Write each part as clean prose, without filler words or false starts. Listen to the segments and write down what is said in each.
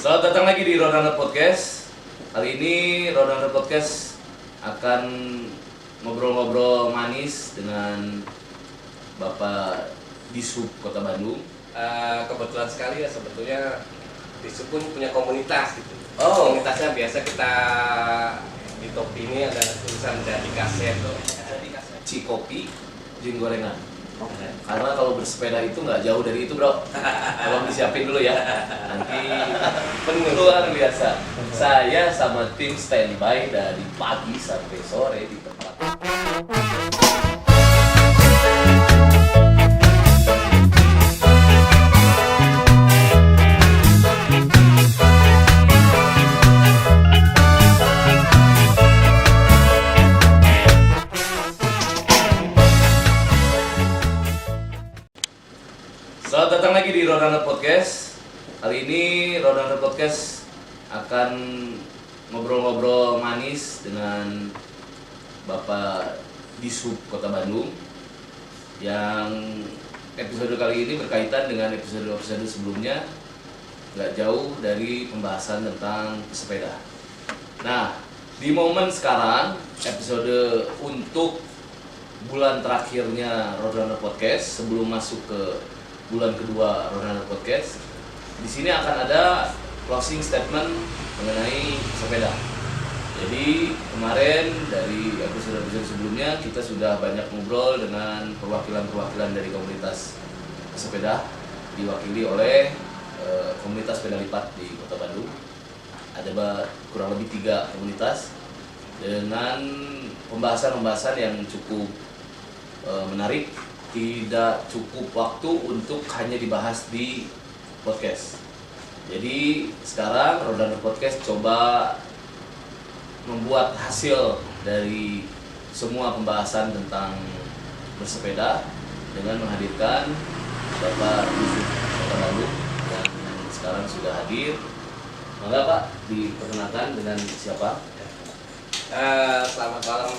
Selamat datang lagi di Roadrunner Podcast. Kali ini Roadrunner Podcast akan ngobrol-ngobrol manis dengan Bapak Dishub Kota Bandung. Kebetulan sekali ya sebetulnya Dishub pun punya komunitas gitu. Oh. Komunitasnya biasa kita di topi ini ada tulisan jadi kaset tuh. Cikopi, jin gorengan. Karena kalau bersepeda itu nggak jauh dari itu, bro. Tolong disiapin dulu ya. Nanti penuh luar biasa. Saya sama tim standby dari pagi sampai sore di tempat. Selamat datang lagi di Roadrunner Podcast. Kali ini Roadrunner Podcast akan ngobrol-ngobrol manis dengan Bapak Dishub Kota Bandung. Yang episode kali ini berkaitan dengan episode-episode sebelumnya, nggak jauh dari pembahasan tentang pesepeda. Nah, di momen sekarang, episode untuk bulan terakhirnya Roadrunner Podcast sebelum masuk ke bulan kedua Roadrunner Podcast, di sini akan ada closing statement mengenai sepeda. Jadi kemarin dari episode-episode sebelumnya kita sudah banyak ngobrol dengan perwakilan-perwakilan dari komunitas sepeda, diwakili oleh komunitas sepeda lipat di Kota Bandung. Ada kurang lebih 3 komunitas dengan pembahasan-pembahasan yang cukup menarik. Tidak cukup waktu untuk hanya dibahas di podcast. Jadi sekarang Roadrunner Podcast coba membuat hasil dari semua pembahasan tentang bersepeda dengan menghadirkan Bapak Dishub Kota Bandung yang sekarang sudah hadir. Maka Pak, diperkenalkan dengan siapa? Selamat malam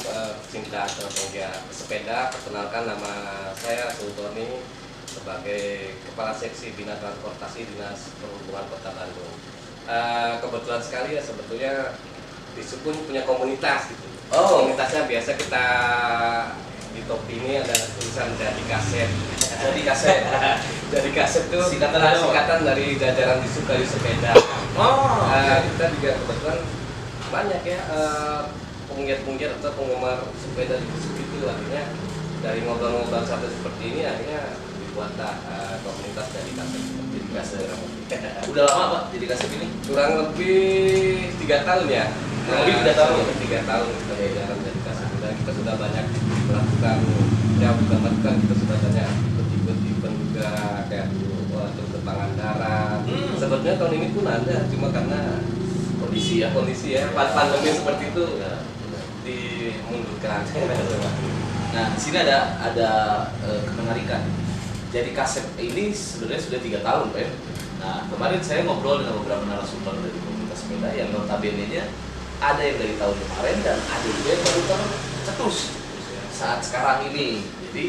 cinta atau pegiat sepeda. Perkenalkan nama saya Sultoni sebagai Kepala Seksi Bina Transportasi Dinas Perhubungan Kota Bandung. Kebetulan sekali ya sebetulnya Dishub pun punya komunitas gitu. Oh. Komunitasnya biasa kita di topi ini ada tulisan jadi kaset. Jadi kaset. Jadi kaset itu singkatan dari jajaran Dishub Kayu Sepeda. Oh. Kita juga kebetulan banyak ya penggiat-penggiat atau penggemar sepeda di Dishub itu. Akhirnya dari ngobrol-ngobrol satu seperti ini akhirnya dibuatlah komunitas dari kaset. Jadi kaset. Udah lama Pak jadi kaset ini? Kurang lebih 3 tahun ya. Kurang lebih 3 tahun? 3 tahun kita berjalan dari kaset. Kita sudah banyak melakukan ya bukan melakukan, kita sudah banyak ikut event juga kayak dulu untuk ke Pangandaran. Sebetulnya tahun ini pun ada, cuma karena kondisi ya pandemi seperti itu ya, dimundurkan. Nah, di sini ada kemenarikan. Jadi kaset ini sebenarnya sudah 3 tahun, Pak. Nah, kemarin saya ngobrol dengan beberapa narasumber dari komunitas sepeda yang notabene-nya ada yang dari tahun kemarin dan ada juga yang baru tahun cetus saat sekarang ini. Jadi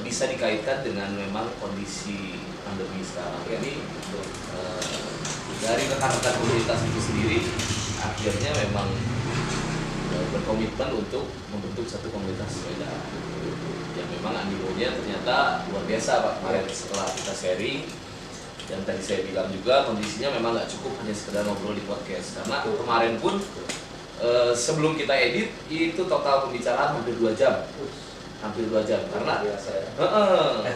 bisa dikaitkan dengan memang kondisi pandemi sekarang ini untuk dari rekan-rekan komunitas itu sendiri akhirnya memang berkomitmen untuk membentuk satu komunitas sepeda yang memang animonya ternyata luar biasa Pak. Kemarin setelah kita sharing dan tadi saya bilang juga kondisinya memang nggak cukup hanya sekedar ngobrol di podcast, karena kemarin pun sebelum kita edit itu total pembicaraan hampir 2 jam karena biasa ya.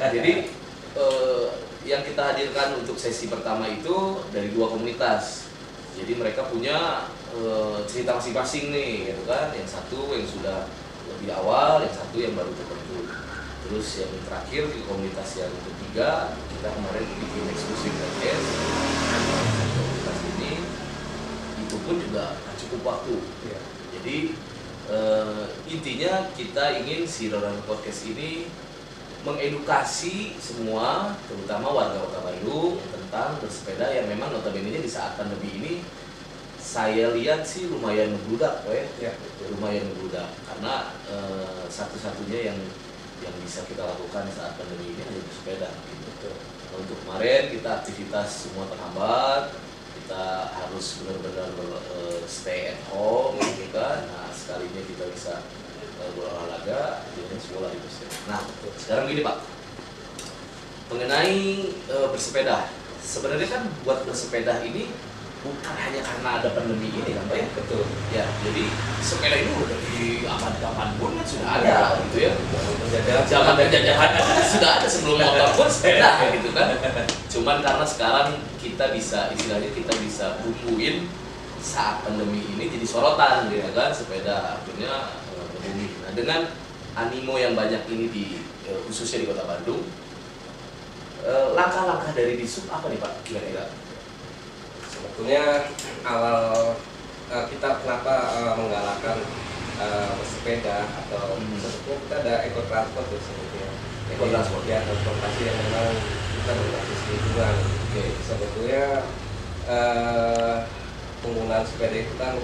Jadi yang kita hadirkan untuk sesi pertama itu dari 2 komunitas. Jadi mereka punya cerita masing-masing nih, gitu kan. Yang satu yang sudah lebih awal, yang satu yang baru terbentuk. Terus yang terakhir di komunitas yang ketiga, kita kemarin bikin eksklusif podcast. Komunitas ini itu pun juga cukup waktu. Ya. Jadi intinya kita ingin si Roadrunner Podcast ini mengedukasi semua, terutama warga Kota Bandung tentang bersepeda yang memang notabene di saat pandemi ini saya lihat sih lumayan membludak, Ya. lumayan membludak karena satu-satunya yang bisa kita lakukan saat pandemi ini hanya bersepeda. Gitu. Untuk kemarin kita aktivitas semua terhambat, kita harus benar-benar stay at home gitu kan. Nah sekalinya kita bisa berolahraga, akhirnya semua lari bersepeda. Nah sekarang gini Pak, mengenai bersepeda, sebenarnya kan buat bersepeda ini bukan hanya karena ada pandemi ini kan Pak ya? Betul. Ya, jadi sepeda ini udah di abad kapanpun kan sudah ada gitu ya. Zaman penjajahan pun sudah ada sebelum motor pun sepeda gitu kan. Cuman karena sekarang kita bisa istilahnya kita bisa bumbuin saat pandemi ini jadi sorotan gitu kan, sepeda akhirnya booming. Nah, dengan animo yang banyak ini di khususnya di Kota Bandung, langkah-langkah dari Disub apa nih Pak kira-kira? Sebetulnya awal kita kenapa menggalakkan bersepeda atau sebetulnya kita ada ekotransport ya sebetulnya. Ekotransport ya, transportasi yang memang kita berbasis lingkungan. Sebetulnya penggunaan sepeda itu kan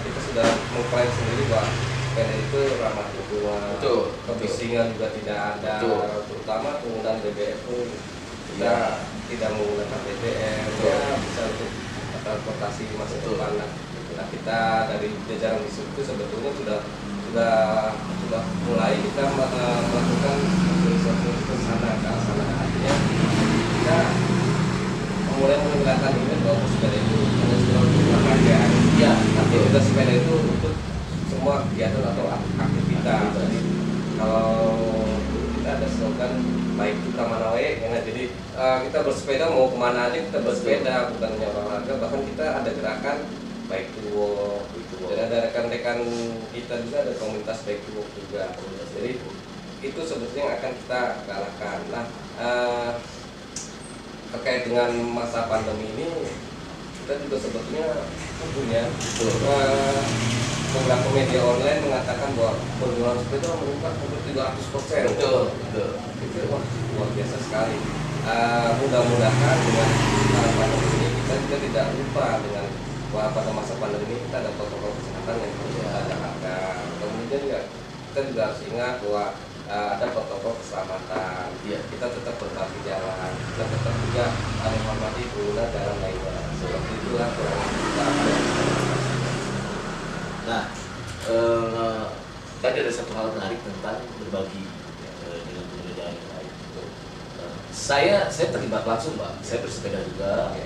kita sudah mengklaim sendiri bahwa sepeda itu ramah lingkungan. Betul. Kebisingan juga tidak ada. Betul. Terutama penggunaan BBM pun kita tidak menggunakan BBM, ya bisa untuk transportasi masa depan. Nah, kita dari jajaran Disub itu sebetulnya sudah mulai kita melakukan sosialisasi ke sana ke sana. Artinya kita mulai menggunakan ini bahwa sepeda itu hanya sudah untuk olahraga. Ya, aktivitas sepeda itu untuk semua kegiatan atau aktivitas. Jadi kalau kita ada slogan baik kita mana wae, ya, jadi kita bersepeda mau kemana aja kita bersepeda, bukan hanya olahraga. Bahkan kita ada gerakan bike to walk, dan ada rekan-rekan kita juga ada komunitas bike to walk juga. Jadi itu sebetulnya yang akan kita galakkan. Nah, terkait dengan masa pandemi ini kita juga sebetulnya punya beberapa media online mengatakan bahwa penjualan sepeda meningkat hampir 300%. Betul. Itu luar biasa sekali. Mudah-mudahan dengan pandemi ini kita juga tidak lupa dengan bahwa pada masa pandemi ini kita ada protokol kesehatan yang harus kita jalankan. Kemudian ya kita juga harus ingat bahwa ada protokol keselamatan. Kita tetap berbagi jalan, kita tetap juga menghormati pengguna jalan lainnya. Seperti itulah kurang lebih kita Nah, tadi ada satu hal menarik tentang berbagi dengan pengguna jalan yang lain. Saya terlibat langsung Pak, saya bersepeda juga.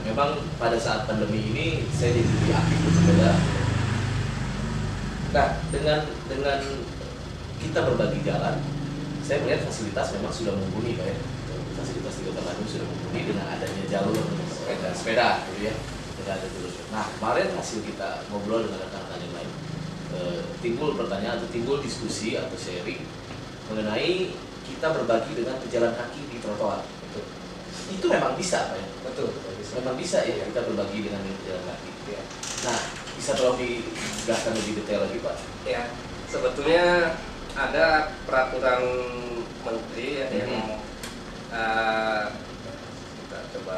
Memang pada saat pandemi ini saya jadi lebih aktif bersepeda. Nah, dengan kita berbagi jalan, saya melihat fasilitas memang sudah mumpuni Pak ya. Fasilitas di Kota Bandung sudah mumpuni dengan adanya jalur untuk sepeda gitu ya. Nah, kemarin hasil kita ngobrol dengan rekan-rekan yang lain, timbul pertanyaan atau timbul diskusi atau sharing mengenai kita berbagi dengan pejalan kaki di trotoar. Itu memang bisa Pak ya? Betul. Memang bisa ya kita berbagi dengan pejalan kaki. Nah, bisa tolong dijelaskan lebih detail lagi Pak? Ya, sebetulnya ada peraturan menteri ya, yang kita coba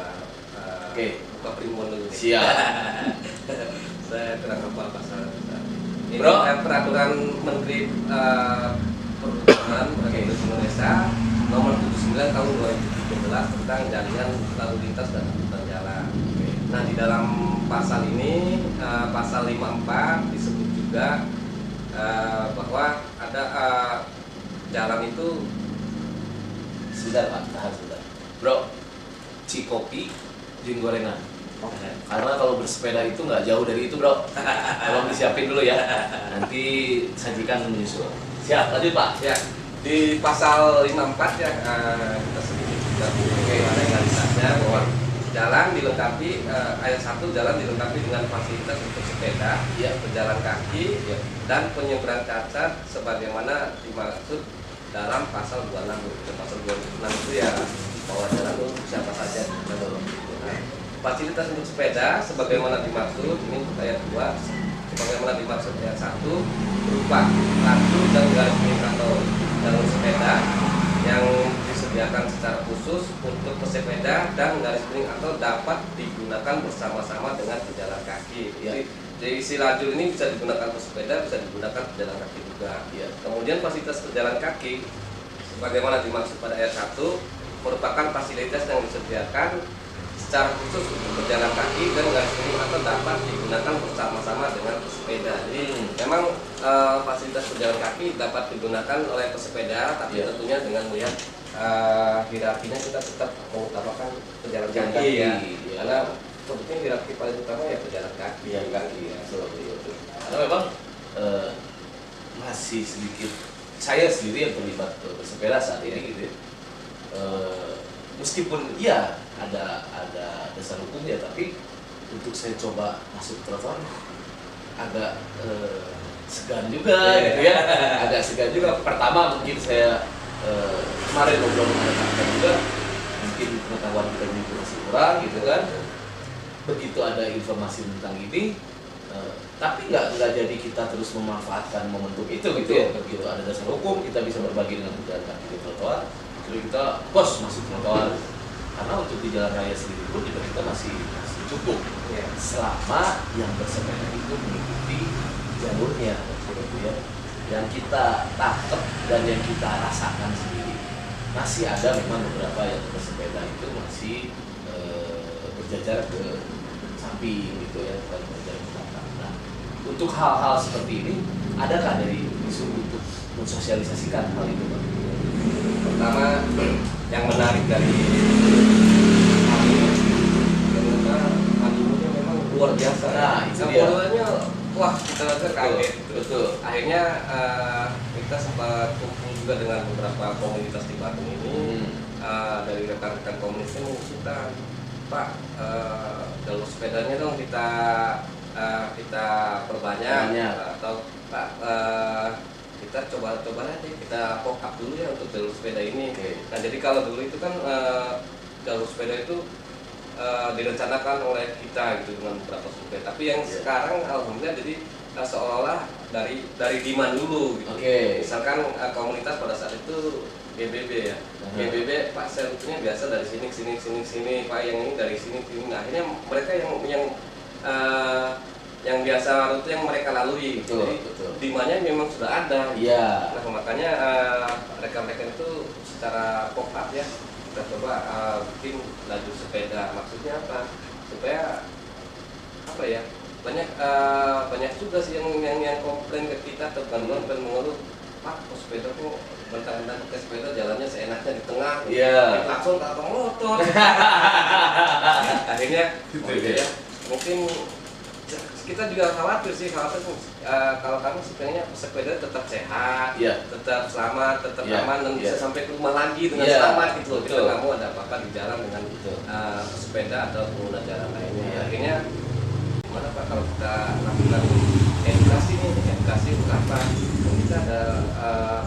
buka primbon dulu. Siap. Saya kurang hafal pasal. Ini Bro. Peraturan Menteri Perhubungan Republik Indonesia Nomor 79 Tahun 2013 tentang jaminan lalu lintas dan angkutan jalan. Nah, di dalam pasal ini pasal 54 disebut juga bahwa ada jalan itu Sebentar Pak, tahan sebentar. Bro, Cikopi, jin gorengan. Karena kalau bersepeda itu nggak jauh dari itu Bro. Tolong disiapin dulu ya. Nanti sajikan menyusul. Siap, lanjut Pak. ya di pasal 54 ya kita sedikit juga legalitasnya bahwa jalan dilengkapi ayat 1 jalan dilengkapi dengan fasilitas untuk sepeda, pejalan kaki, dan penyeberang cacat sebagaimana dimaksud dalam pasal 26. Pasal 26 itu ya bahwa jalan itu siapa saja. Nah, fasilitas untuk sepeda sebagaimana dimaksud ini untuk ayat 2 sebagaimana dimaksud ayat 1 berupa lampu dan garis miring atau jalur sepeda yang disediakan secara khusus untuk pesepeda dan garis miring atau dapat digunakan bersama-sama dengan pejalan kaki. Jadi si lajur ini bisa digunakan pesepeda, bisa digunakan pejalan kaki juga. Kemudian fasilitas pejalan kaki sebagaimana dimaksud pada ayat 1 merupakan fasilitas yang disediakan secara khusus untuk berjalan kaki dan garis miring atau dapat digunakan bersama-sama dengan pesepeda. Jadi memang fasilitas berjalan kaki dapat digunakan oleh pesepeda, tapi tentunya dengan melihat hierarkinya kita tetap mengutamakan pejalan kaki ya. Karena sebetulnya hierarki paling utama ya pejalan kaki. Ya. Karena memang masih sedikit saya sendiri yang terlibat bersepeda saat ini gitu ya. Meskipun ya ada dasar hukumnya, tapi untuk saya coba masuk trotoar agak segan juga gitu ya. Agak segan juga. Pertama mungkin saya kemarin ngobrol dengan rekan juga, mungkin pengetahuan kita ini masih kurang gitu kan. Begitu ada informasi tentang ini, tapi nggak jadi kita terus memanfaatkan momentum itu gitu ya. Begitu ada dasar hukum, kita bisa berbagi dengan pejalan kaki di trotoar, jadi kita masuk trotoar. Karena untuk di jalan raya sendiri pun juga kita masih cukup ya, selama yang bersepeda itu mengikuti jalurnya gitu ya. Yang kita tangkap dan yang kita rasakan sendiri, masih ada memang beberapa yang bersepeda itu masih berjajar ke samping gitu ya, bukan berjajar ke belakang. Nah, untuk hal-hal seperti ini adakah dari isu untuk mensosialisasikan hal itu, Pak? Pertama, yang menarik dari ternyata animonya memang luar biasa. Nah, itu dia. Followernya, wah kita aja kaget. Betul. Akhirnya kita sempat kumpul juga dengan beberapa komunitas di Bandung ini. Dari rekan-rekan komunitas ini kita, Pak, jalur sepedanya dong kita perbanyak. Atau Pak, kita coba aja kita pop up dulu ya untuk jalur sepeda ini. Nah jadi kalau dulu itu kan jalur sepeda itu direncanakan oleh kita gitu dengan beberapa survei. Tapi yang sekarang alhamdulillah jadi seolah-olah dari demand dulu gitu. Misalkan komunitas pada saat itu GBB ya. GBB Pak saya rutenya biasa dari sini Pak yang ini dari sini. Nah, akhirnya mereka yang biasa rute yang mereka lalui. Jadi demandnya memang sudah ada. Nah makanya rekan-rekan itu secara pop up ya kita coba bikin laju sepeda. Maksudnya apa? Supaya apa ya, banyak juga sih yang komplain ke kita atau gangguan dan mengeluh, Pak sepeda kok bentang-bentang pakai sepeda jalannya seenaknya di tengah, langsung tak motor. Akhirnya ya mungkin kita juga khawatir kalau kami sebenarnya sepeda tetap sehat, tetap selamat, tetap aman dan bisa sampai ke rumah lagi dengan selamat gitu. Kita nggak mau ada apa-apa di jalan dengan sepeda atau pengguna jalan lainnya. Akhirnya gimana Pak kalau kita lakukan edukasi untuk apa? Kita ada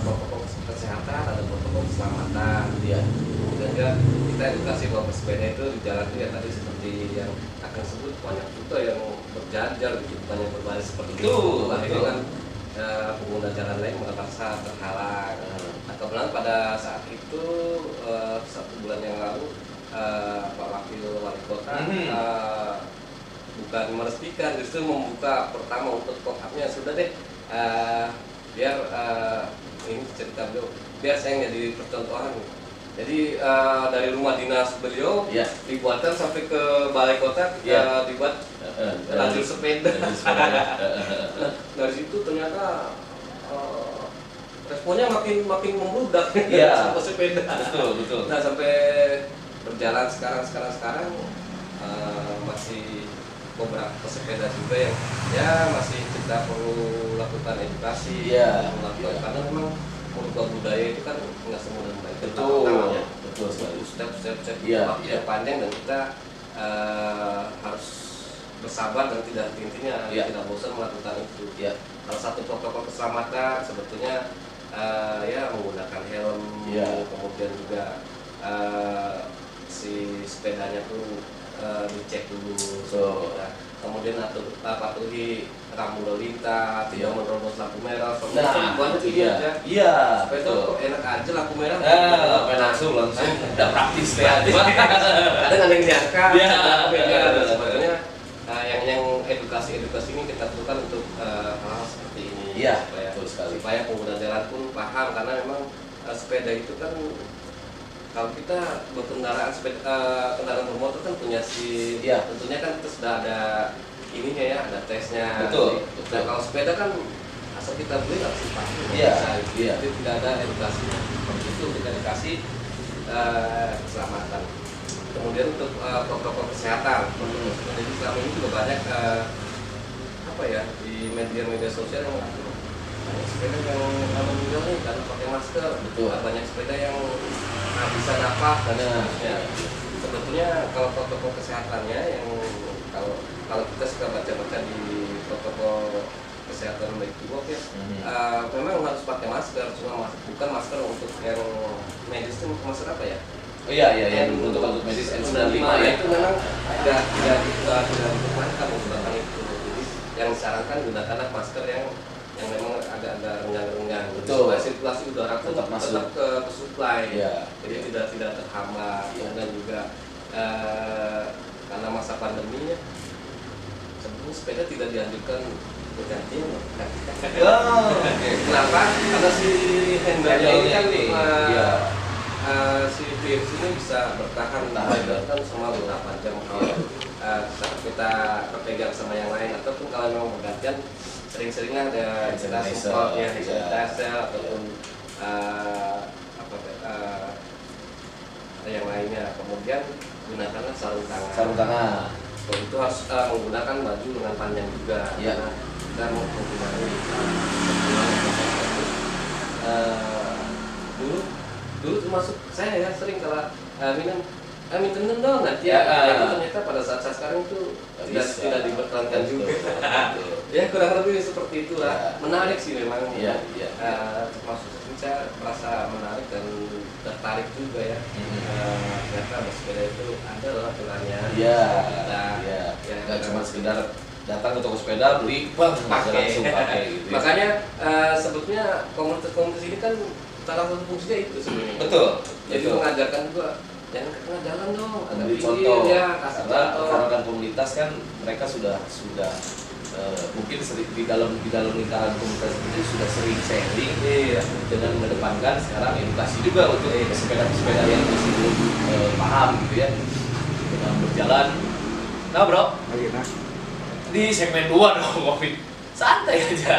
protokol kesehatan, ada protokol keselamatan, dan juga kita edukasi bahwa bersepeda itu di jalan itu ya tadi seperti yang akan sebut banyak juga yang berjajar gitu, banyak berbaris seperti itu. Akhirnya kan pengguna jalan lain merasa terhalang. Nah kebetulan pada saat itu 1 bulan yang lalu Pak Wakil Wali Kota bukan meresmikan, justru membuka pertama untuk pop-up-nya. Sudah deh, biar ini cerita beliau, biar saya jadi percontohan. Jadi dari rumah dinas beliau dibuatkan sampai ke balai kota dibuat lajur sepeda. Dari situ ternyata responnya makin membludak sama sepeda. Betul. Nah sampai berjalan sekarang masih beberapa pesepeda juga yang masih kita perlu lakukan edukasi, karena memang merubah budaya itu kan nggak semudah baik. Betul sekali. Step waktunya panjang dan kita harus bersabar dan intinya tidak bosan melakukan itu. Salah satu protokol keselamatan sebetulnya menggunakan helm, kemudian juga si sepedanya tuh dicek dulu, kemudian patuhi rambu lalu lintas, tidak menerobos lampu merah. Banyak itu aja. Sepeda kok enak aja lampu merah. Langsung udah praktis ya. Kadang ada yang diangkat. Sebetulnya yang edukasi ini kita lakukan untuk hal-hal seperti ini supaya pengguna jalan pun paham, karena memang sepeda itu kan kalau kita berkendaraan kendaraan bermotor kan punya tentunya kan kita sudah ada ininya ya, ada tesnya. Betul. Nah, kalau sepeda kan asal kita beli langsung pakai. Jadi tidak ada edukasinya. Itu kita dikasih keselamatan. Kemudian untuk protokol kesehatan. Jadi selama ini juga banyak di media sosial yang banyak sepeda yang meninggal nih karena pakai masker. Betul. Banyak sepeda yang bisa napas dan seterusnya. Sebetulnya kalau protokol kesehatannya yang kalau kita suka baca-baca di protokol kesehatan baik di ya, memang harus pakai masker, cuma bukan masker untuk yang medis. Itu masker apa ya? Oh iya, yang untuk medis N95 ya. Itu memang tidak diperkenankan menggunakan itu. Jadi yang disarankan gunakanlah masker yang memang agak-agak renggang-renggang. Betul. Supaya sirkulasi udara pun tetap ke supply. Iya. Jadi tidak terhambat. Kemudian juga karena masa pandeminya, sebetulnya sepeda tidak dianjurkan berganti. Kenapa? Karena si handle ini kan si virus ini bisa bertahan selama beberapa jam kalau kita berpegang sama yang lain, ataupun kalau memang bergantian sering-seringlah ada support ya, sanitizer ataupun yang lainnya. Kemudian gunakanlah sarung tangan. Itu harus menggunakan baju lengan panjang juga. Karena kita mau menggunakan dulu termasuk saya ya sering kalau minum dong nanti itu ternyata pada saat sekarang itu tidak dipertahankan juga. Ya kurang lebih seperti itulah. Menarik sih memang. Termasuk saya merasa menarik dan tertarik juga ya. Ternyata bersepeda itu ada loh aturannya. Nggak cuma sekedar datang ke toko sepeda beli langsung pakai gitu. Makanya sebetulnya komunitas ini kan salah satu fungsinya itu sebenarnya. Betul. Jadi mengajarkan juga jangan ke tengah jalan dong, agak contoh. kasih contoh. Karena kan komunitas kan mereka sudah mungkin di dalam lingkaran komunitas itu sudah sering sharing dengan mengedepankan sekarang edukasi juga untuk pesepeda yang masih belum paham gitu ya dengan berjalan. Nah bro, di segmen 2 dong Covid, santai aja.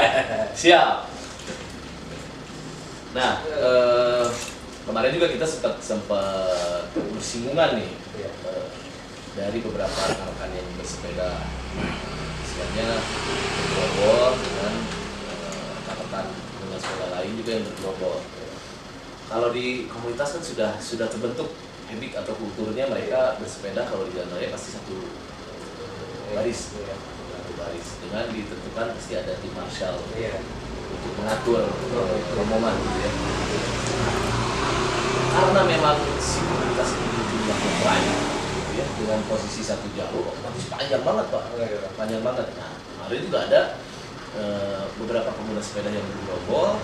Siap. Nah, kemarin juga kita sempat bersinggungan nih dari beberapa rekan yang bersepeda, istilahnya bergerombol dengan rekan dengan sepeda lain juga yang bergerombol. Kalau di komunitas kan sudah terbentuk habit atau kulturnya mereka bersepeda kalau di jalan raya pasti satu baris dengan ditentukan pasti ada tim marshal untuk mengatur rombongan gitu ya. Karena memang si komunitas ini jumlahnya banyak gitu ya, dengan posisi satu jalur otomatis panjang banget Pak. Panjang banget. Nah, kemarin juga ada beberapa pengguna sepeda yang bergerombol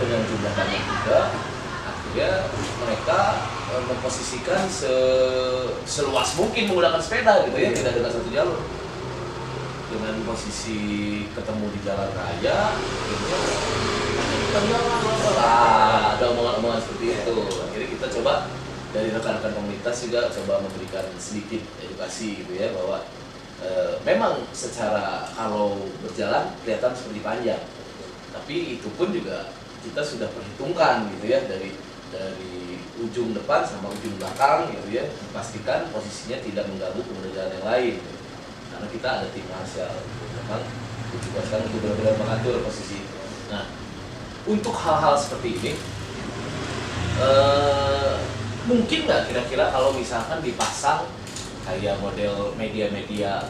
dengan jumlah banyak juga. Akhirnya mereka memposisikan seluas mungkin menggunakan sepeda gitu ya, tidak dengan satu jalur. Dengan posisi ketemu di jalan raya, ada omongan-omongan seperti itu. Akhirnya kita coba dari rekan-rekan komunitas juga coba memberikan sedikit edukasi gitu ya, bahwa memang secara kalau berjalan kelihatan seperti panjang, tapi itu pun juga kita sudah perhitungkan gitu ya, dari ujung depan sama ujung belakang gitu ya, pastikan posisinya tidak mengganggu pengguna jalan yang lain. Karena kita ada tim marshal, memang ditugaskan untuk benar-benar mengatur posisi itu. Nah, untuk hal-hal seperti ini, mungkin nggak kira-kira kalau misalkan dipasang kayak model media-media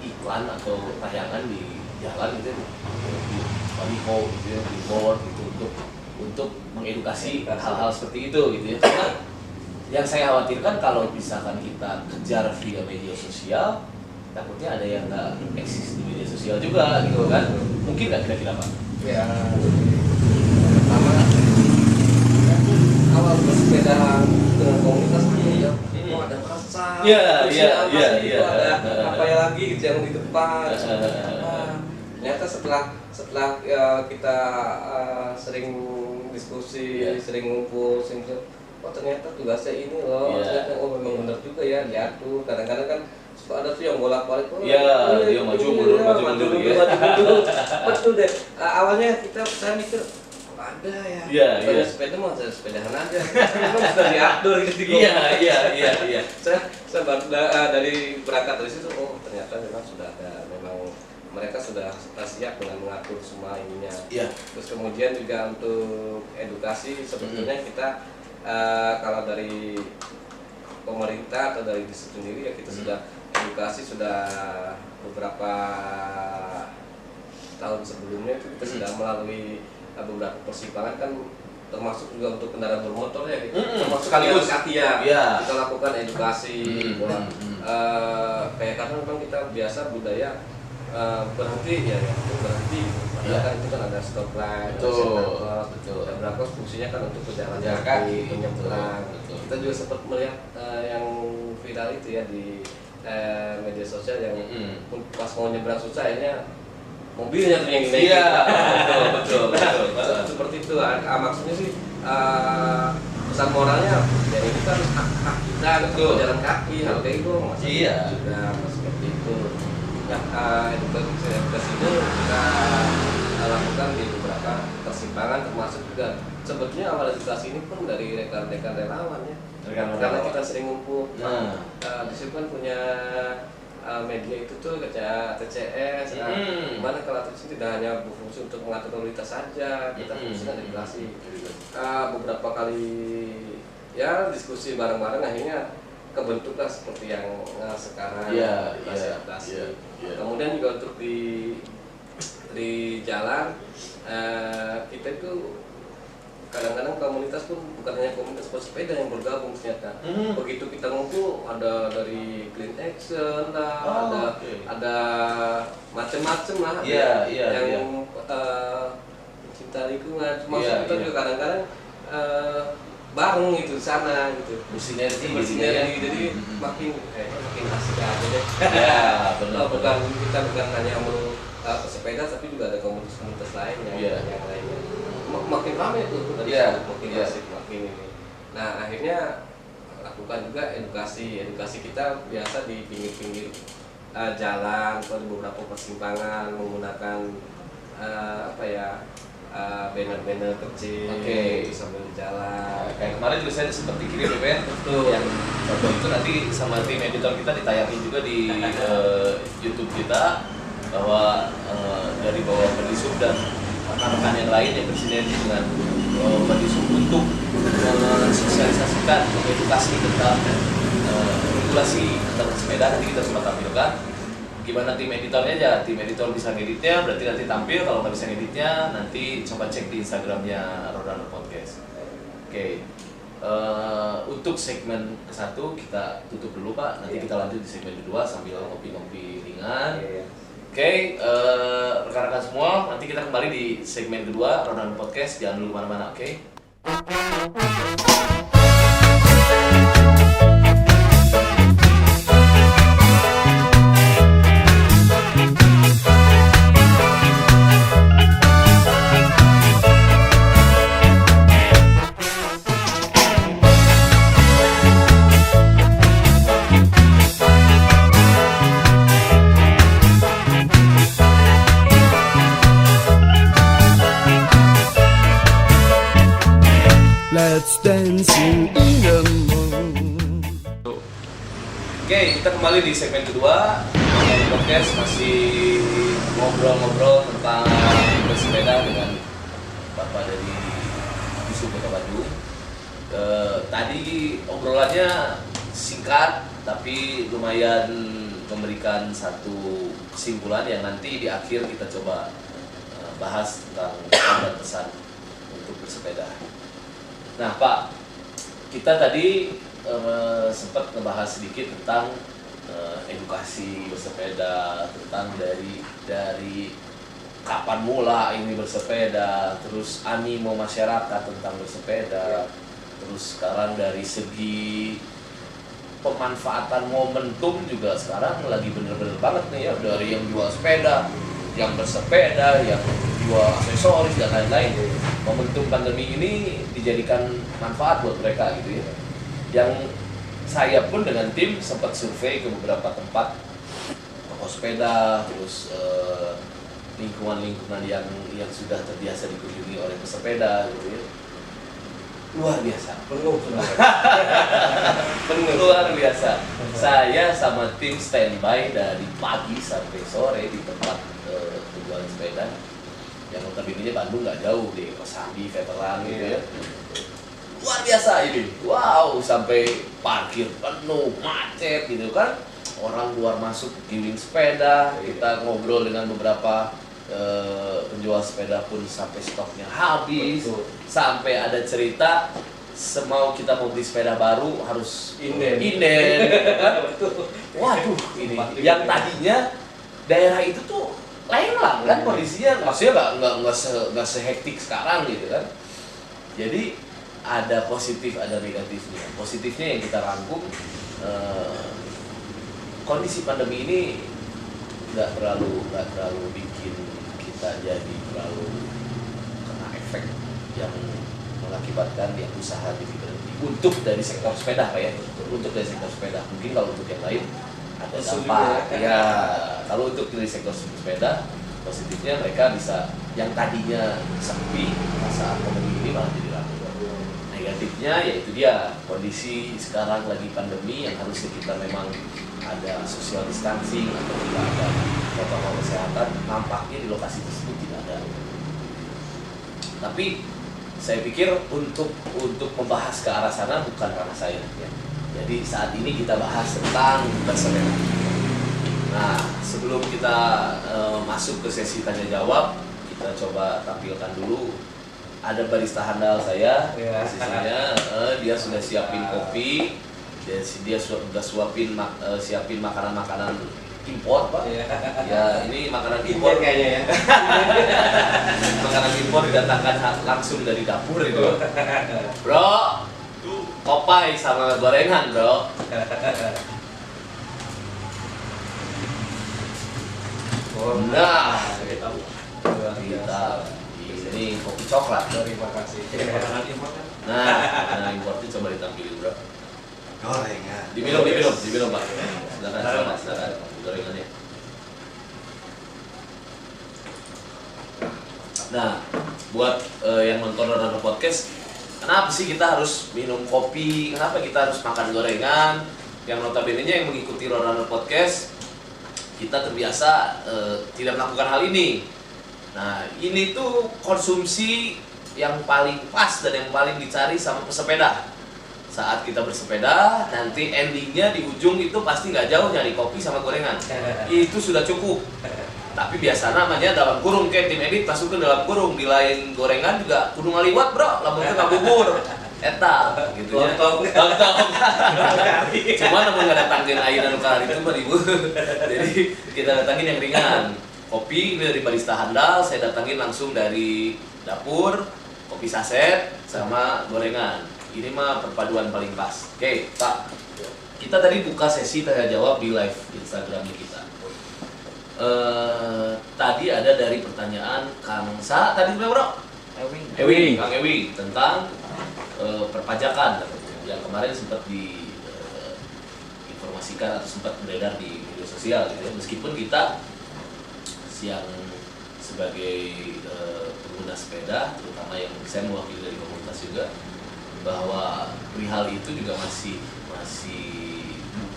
iklan atau tayangan di jalan gitu, di baliho gitu ya, di board gitu untuk mengedukasi hal-hal seperti itu gitu ya. Karena yang saya khawatirkan kalau misalkan kita kejar via media sosial, takutnya ada yang nggak eksis di media sosial juga gitu kan. Mungkin nggak kira-kira Pak? Ya, pertama awal bersepeda dengan komunitas ya, ada masa, ada apa ya lagi gitu yang di depan. Ternyata setelah kita sering diskusi, Iya. sering ngumpul, oh ternyata tugasnya ini loh, Iya. ternyata memang benar juga ya diatur. Kadang-kadang kan suka ada tuh yang bolak-balik, Iya, dia maju mundur, maju mundur, ya. Betul deh. Awalnya saya mikir ada ya. Iya, iya. Sepeda mah saya sepedahan aja. Memang sudah diatur gitu. Iya. Saya baru dari berangkat dari situ, oh ternyata memang sudah ada, memang mereka sudah siap dengan mengatur semua ininya. Iya. Terus kemudian juga untuk edukasi sebetulnya kita kalau dari pemerintah atau dari distrik sendiri ya kita sudah edukasi sudah beberapa tahun sebelumnya itu kita sudah melalui beberapa persimpangan kan, termasuk juga untuk kendaraan bermotor ya gitu. Termasuk Sekaligus. kaki ya. Iya. Kita lakukan edukasi bahwa kayak karena memang kita biasa budaya berhenti ya berhenti. Padahal kan itu kan ada stop line, Betul. dan berapa fungsinya kan untuk pejalan Jalan kaki, kaki, penyeberang. betul. Kita juga sempat melihat yang viral itu ya di media sosial yang pas mau nyebrang susah akhirnya mobilnya tuh yang dinaikin. Iya, betul. Seperti itu. Maksudnya sih pesan moralnya ya ini kan hak kita untuk jalan kaki, hargai itu Iya. juga seperti itu. Nah, edukasi itu kita lakukan di beberapa persimpangan, termasuk juga sebetulnya awal edukasi ini pun dari rekan-rekan relawan ya. Karena kita sering ngumpul. Di situ kan punya media itu tuh TCS. Dimana kalau TCS tidak hanya berfungsi untuk mengatur lalu lintas saja, kita fungsikan edukasi. Beberapa kali ya diskusi bareng-bareng akhirnya kebentuklah seperti yang sekarang edukasi. Kemudian juga untuk di jalan kita itu kadang-kadang komunitas pun bukan hanya komunitas pesepeda yang bergabung ternyata. Begitu kita ngumpul ada dari Clean Action lah, ada macam-macam lah yang cinta lingkungan. Termasuk kita juga kadang-kadang bareng gitu di sana gitu. Bersinergi jadi makin asik aja deh. Bukan kita bukan hanya mau pesepeda tapi juga ada komunitas-komunitas lain yang lainnya. Makin ramai tuh makin asik makin ini. Nah akhirnya lakukan juga edukasi kita biasa di pinggir-pinggir jalan atau di beberapa persimpangan menggunakan banner-banner kecil sambil di jalan. Kayak kemarin juga saya seperti kirim ya, yang foto itu nanti sama tim editor kita ditayangin juga di YouTube kita, bahwa dari bawah Badisub dan rekan-rekan yang lain yang bersinergi dengan Badisub untuk mensosialisasikan, mengedukasi tentang regulasi tentang sepeda. Nanti kita coba tampilkan gimana tim editornya aja. Tim editor bisa ngeditnya, berarti nanti tampil. Kalau nggak bisa ngeditnya, nanti coba cek di Instagramnya Roadrunner Podcast. Oke. Untuk segmen ke-1 kita tutup dulu Pak. Nanti kita lanjut di segmen kedua sambil ngopi-ngopi ringan. Oke, rekan-rekan semua, nanti kita kembali di segmen kedua Roadrunner Podcast. Jangan dulu kemana-mana, oke? Let's dancing in the moon. Oke, kita kembali di segmen kedua Roadrunner Podcast, masih ngobrol-ngobrol tentang bersepeda dengan Bapak dari Badisub Kota Bandung. Tadi obrolannya singkat tapi lumayan memberikan satu kesimpulan yang nanti di akhir kita coba bahas tentang pesan untuk bersepeda. Nah Pak, kita tadi sempat ngebahas sedikit tentang edukasi bersepeda, tentang dari kapan mula ini bersepeda, terus animo masyarakat tentang bersepeda, terus sekarang dari segi pemanfaatan momentum juga sekarang lagi bener-bener banget nih ya, dari yang jual sepeda, yang bersepeda, yang jual aksesoris dan lain-lain. Momentum pandemi ini dijadikan manfaat buat mereka gitu ya. Yang saya pun dengan tim sempat survei ke beberapa tempat toko sepeda, terus lingkungan-lingkungan yang sudah terbiasa dikunjungi oleh pesepeda gitu ya. Luar biasa, penuh luar biasa. Saya sama tim standby dari pagi sampai sore di tempat penjualan sepeda yang notabene Bandung nggak jauh di Kosambi, Veteran gitu ya. Luar biasa ini, wow, sampai parkir penuh, macet gitu kan. Orang keluar masuk giling sepeda, kita ngobrol dengan beberapa penjual sepeda pun sampai stoknya habis. Betul. Sampai ada cerita semau kita mau beli sepeda baru harus Inden. kan? Waduh, ini yang tadinya daerah itu tuh lelang kan kondisinya, maksudnya nggak sehektik sekarang gitu kan. Jadi ada positif ada negatifnya. Positifnya yang kita rangkum, kondisi pandemi ini nggak terlalu bikin kita jadi terlalu kena efek yang mengakibatkan yang usaha jadi berhenti untuk dari sektor sepeda Pak ya, untuk dari sektor sepeda. Mungkin kalau untuk yang lain ada dampak ya. Kalau untuk dari sektor sepeda, positifnya mereka bisa yang tadinya sepi saat pandemi ini malah jadi ramai. Negatifnya yaitu dia kondisi sekarang lagi pandemi yang harusnya kita memang ada social distancing atau tidak ada protokol kesehatan, nampaknya di lokasi tersebut tidak ada. Tapi saya pikir untuk membahas ke arah sana bukan karena saya. Jadi saat ini kita bahas tentang bersepeda. Nah, sebelum kita masuk ke sesi tanya jawab, kita coba tampilkan dulu. Ada barista handal saya, posisinya dia sudah siapin kopi, dia sudah siapin makanan-makanan impor Pak. Ya ini makanan impor kayaknya ya. Makanan impor didatangkan langsung dari dapur itu. Bro, Popeye sama gorengan bro. Nah, kita ini kopi coklat. Terima kasih. Nah impor itu coba ditampilin bro. Gorengan. Diminum Pak. Silakan gorengannya. Nah, buat yang nonton Rodana Podcast, kenapa sih kita harus minum kopi? Kenapa kita harus makan gorengan? Yang notabene-nya yang mengikuti Rodana Podcast, kita terbiasa tidak melakukan hal ini. Nah, ini tuh konsumsi yang paling pas dan yang paling dicari sama pesepeda. Saat kita bersepeda, nanti endingnya di ujung itu pasti nggak jauh nyari kopi sama gorengan. Itu sudah cukup. Tapi biasa namanya dalam kurung, kayak tim edit masukin dalam kurung. Di lain gorengan juga kudu ngaliwat bro, lamun teu ngabubur. Eta, gitu ya. Tontong. Cuma namun nggak datangin air anu kali itu mah ribut. Jadi kita datangin yang ringan. Kopi ini dari barista handal, saya datangin langsung dari dapur, kopi saset sama gorengan. Ini mah perpaduan paling pas. Oke, Pak. Kita tadi buka sesi tanya jawab di live Instagramnya kita. Tadi ada dari pertanyaan Kang Sa, tadi bro? Ewing. Kang Ewing tentang perpajakan yang kemarin sempat diinformasikan atau sempat beredar di media sosial gitu ya. Meskipun kita yang sebagai pengguna sepeda, terutama yang saya mewakili dari komunitas juga, bahwa perihal itu juga masih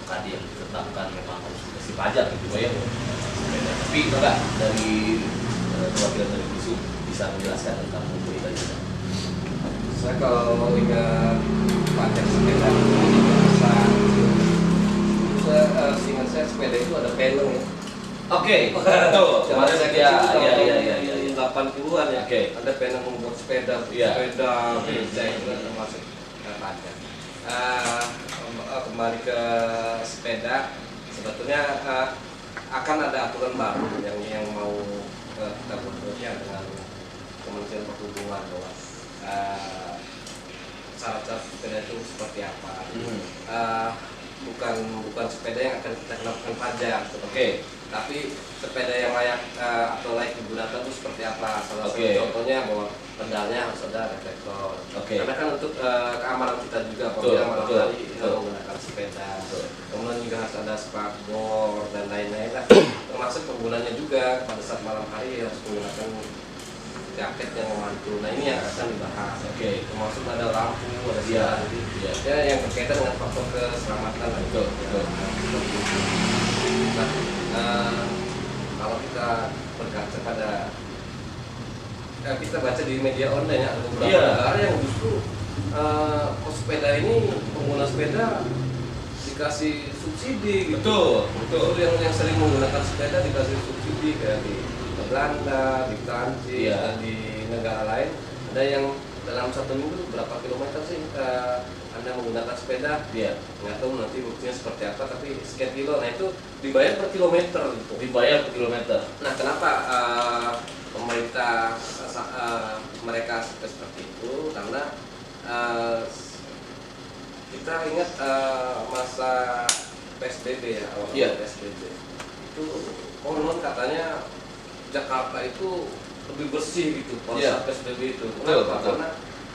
bukan yang ditetapkan memang harus dikasih pajak gitu ya sepeda. Tapi enggak, dari perwakilan dari Bisu bisa menjelaskan tentang berita itu. Saya kalau ingat pajak sepeda itu seingat saya sepeda itu ada panel ya. Oke, betul. Kemarin saya Iya. 80-an ya. Oke. Ada panel membuat sepeda, Iya. saya juga termasuk pajak. Kembali ke sepeda, sebetulnya akan ada aturan baru yang mau kita berbuatnya dengan Kementerian Perhubungan bahwa syarat-syarat sepeda itu seperti apa. bukan sepeda yang akan kita kenakan pajak. Oke. Tapi sepeda yang layak atau layak digunakan itu seperti apa? Salah satu Oke. contohnya bahwa pedalnya harus ada reflektor. Oke. Karena kan untuk keamanan kita juga apabila malam betul, hari betul. menggunakan sepeda. Betul. Kemudian juga harus ada spakbor dan lain-lain lah. Termasuk penggunanya juga pada saat malam hari harus menggunakan jaket yang memantul. Nah ini yang akan dibahas. Oke. Termasuk ada lampu, ada Iya, sinar. Jadi iya. ya yang berkaitan dengan faktor keselamatan lah. Betul, betul. Nah, kalau kita berkaca pada kita baca di media online ya, ada beberapa Iya. negara yang justru sepeda ini, pengguna sepeda dikasih subsidi gitu. Betul. Itu yang sering menggunakan sepeda dikasih subsidi kayak di Belanda, di Prancis, Iya. dan di negara lain. Ada yang dalam 1 minggu berapa kilometer sih Anda menggunakan sepeda? Iya. Nggak tahu nanti buktinya seperti apa, tapi sekian kilo. Nah itu dibayar per kilometer gitu. Dibayar per kilometer. Nah kenapa pemerintah mereka seperti itu? Karena kita ingat masa PSBB ya, awal Iya. PSBB itu konon katanya Jakarta itu lebih bersih gitu pada Iya. saat PSBB itu. Betul, Kenapa? betul. Karena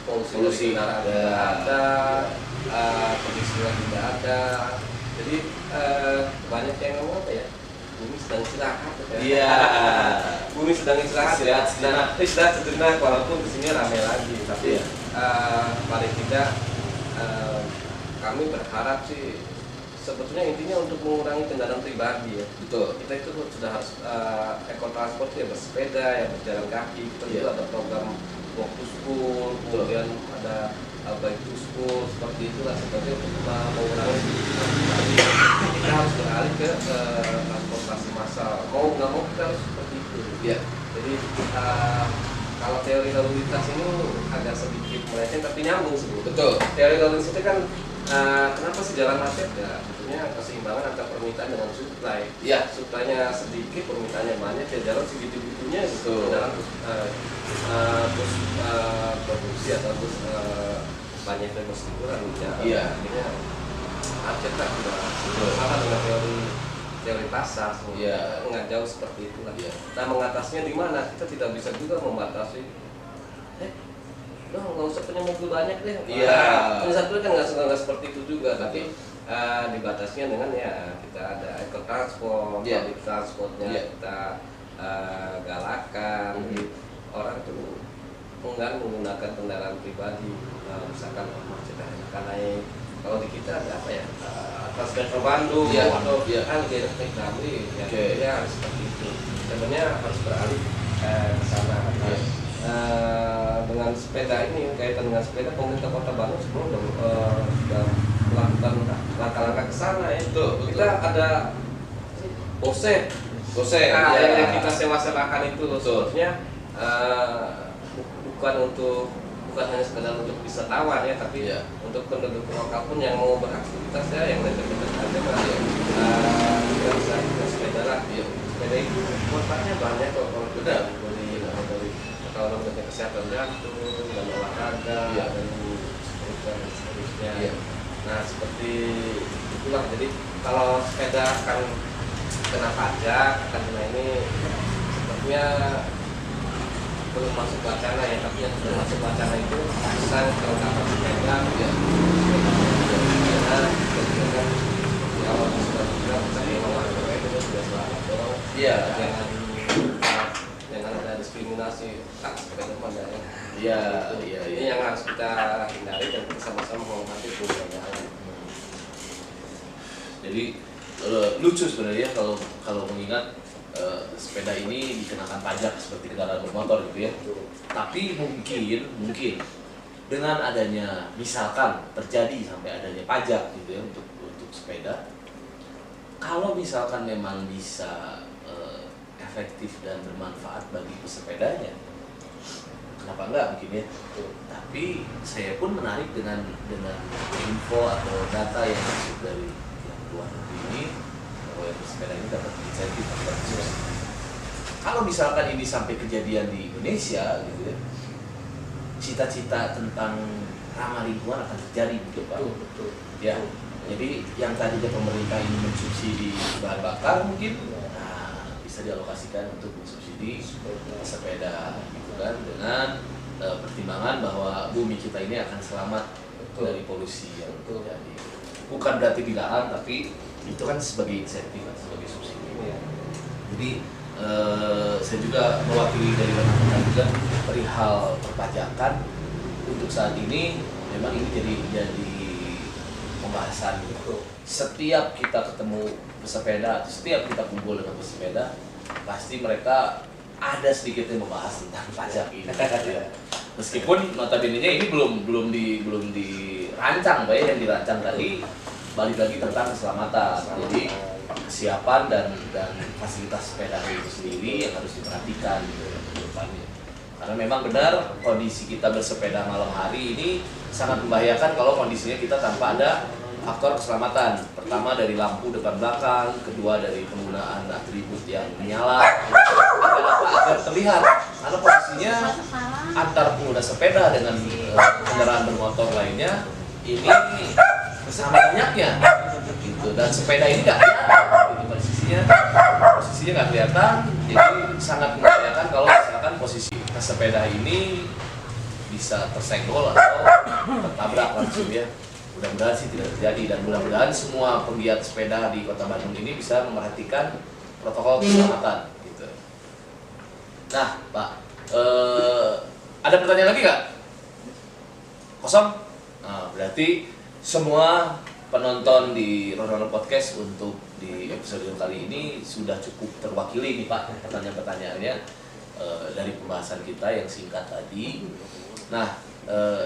polusi Polusi kendaraan ada. tidak ada, polusi tidak ada. Jadi banyak yang ngomong apa ya? Bumi sedang istirahat. Iya. Bumi sedang istirahat. Istirahat sejenak. Istirahat sejenak walaupun di sini ramai lagi. Tapi Iya. paling tidak kami berharap sih sebetulnya intinya untuk mengurangi kendaraan pribadi ya. Betul. Kita itu sudah harus ekotransport ya, bersepeda ya, berjalan kaki. Kita Iya. juga ada program walk to school, kemudian ada bike to school, seperti itulah seperti untuk mengurangi kendaraan pribadi. Kita harus beralih ke transportasi massal. Mau nggak mau kita harus seperti itu. Iya. Jadi kalau teori lalu lintas ini agak sedikit melenceng tapi nyambung sih. Betul. Teori lalu lintas itu kan kenapa sih jalan macet ya? Tentunya keseimbangan antara permintaan dengan supply. Iya. Supply-nya sedikit, permintaannya banyak, ya jalan segitu-gitunya gitu. Betul. Kendaraan terus produksi atau terus banyak yang bersentuhan ya. Iya. Akhirnya macet lah sudah. Betul. Sama dengan teori pasar, Iya. nggak jauh seperti itulah. Iya. Nah mengatasinya di mana? Kita tidak bisa juga membatasi. Nggak usah punya mobil banyak deh. Iya. Punya satu kan nggak seperti itu juga, tapi dibatasinya dengan ya kita ada ekotransport, Iya. public transportnya Iya. kita galakan. Jadi orang tuh enggan menggunakan kendaraan pribadi. Misalkan macet akan naik. Kalau di kita ada apa ya? Atas Metro Bandung Iya. atau Iya. lebih enak naik Damri ya. Oke. Ya harus seperti itu. Sebenarnya harus beralih ke sana. Iya. Dengan sepeda ini, kaitan dengan sepeda, pemerintah Kota Bandung sebelum sudah melakukan langkah-langkah ke sana ya. Betul, betul. Kita ada Bose, Iya. yang kita sewa-sewakan itu Betul. sebetulnya bukan hanya sekedar untuk wisatawan ya, tapi Iya. untuk penduduk lokal pun yang mau beraktivitas ya, yang melintas aja mah kita bisa sepeda lah. Iya. Sepeda itu manfaatnya banyak kok kalau kita Benar. dari kalau mengenai kesehatan jantung dan olahraga Iya. dan seterusnya. Iya. Nah seperti itulah, jadi kalau sepeda akan kena pajak, akan kena ini sepertinya belum masuk wacana ya, tapi yang sudah masuk wacana itu tentang kelengkapan sepeda. Iya. Kalau sudah bilang saya memang itu sudah selamat dong. Iya. Jangan ada diskriminasi sepeda mana ya. Iya, iya, Ini iya. yang harus kita hindari dan kita sama-sama menghormati pengguna. Jadi lucu sebenarnya kalau mengingat sepeda ini dikenakan pajak seperti kendaraan bermotor gitu ya. Tapi mungkin dengan adanya misalkan terjadi sampai adanya pajak gitu ya untuk sepeda, kalau misalkan memang bisa efektif dan bermanfaat bagi pesepedanya, kenapa enggak mungkin ya. Tapi saya pun menarik dengan info atau data yang masuk dari yang luar negeri ini bahwa yang bersepeda ini dapat insentif atau khusus. Kalau misalkan ini sampai kejadian di Indonesia gitu ya, cita-cita tentang ramah lingkungan akan terjadi gitu Pak. Betul. Ya. Jadi yang tadinya pemerintah ini mensubsidi bahan bakar mungkin bisa dialokasikan untuk mensubsidi sepeda gitu kan, dengan pertimbangan bahwa bumi kita ini akan selamat dari polusi yang terjadi. Bukan berarti dilarang, tapi itu kan sebagai insentif, sebagai subsidi. Jadi saya juga mewakili dari rekan-rekan juga perihal perpajakan untuk saat ini memang ini jadi pembahasan gitu. Setiap kita ketemu pesepeda, setiap kita kumpul dengan pesepeda, pasti mereka ada sedikit yang membahas tentang pajak ini. Meskipun notabene-nya ini belum dirancang, Pak, yang dirancang tadi balik lagi tentang keselamatan. Jadi kesiapan dan fasilitas sepeda itu sendiri yang harus diperhatikan gitu ke depannya. Karena memang benar kondisi kita bersepeda malam hari ini sangat membahayakan kalau kondisinya kita tanpa ada faktor keselamatan. Pertama dari lampu depan belakang, kedua dari penggunaan atribut yang menyala. Agar terlihat, karena posisinya antar pengguna sepeda dengan kendaraan bermotor lainnya ini sama banyaknya gitu. Dan sepeda ini nggak kelihatan posisinya nggak kelihatan, jadi sangat membahayakan kalau misalkan posisi sepeda ini bisa tersenggol atau tertabrak langsung ya. Mudah-mudahan sih tidak terjadi, dan mudah-mudahan semua penggiat sepeda di Kota Bandung ini bisa memperhatikan protokol keselamatan gitu. Nah, Pak, ada pertanyaan lagi nggak? Kosong? Nah, berarti semua penonton di Rono Podcast untuk di episode kali ini sudah cukup terwakili nih Pak, pertanyaan-pertanyaannya dari pembahasan kita yang singkat tadi. Nah,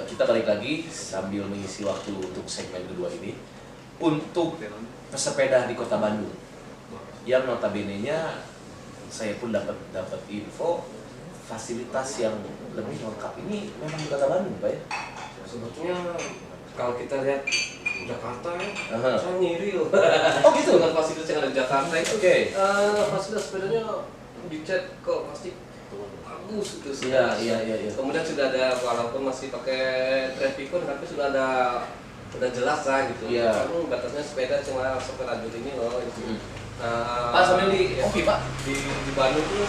kita balik lagi sambil mengisi waktu untuk segmen kedua ini untuk pesepeda di Kota Bandung yang notabene-nya saya pun dapat info fasilitas yang lebih lengkap ini memang di Kota Bandung, Pak ya. Sebetulnya kalau kita lihat Jakarta ya, saya ngiri loh. Oh gitu? Dengan fasilitas yang ada di Jakarta itu, fasilitas sepedanya dicat kok pasti bagus gitu. Iya. Kemudian sudah ada, walaupun masih pakai trafficon, tapi sudah jelas lah gitu. Iya. Batasnya sepeda cuma sampai lajur ini loh. Gitu. Pak sambil di kopi Pak. Di Bandung tuh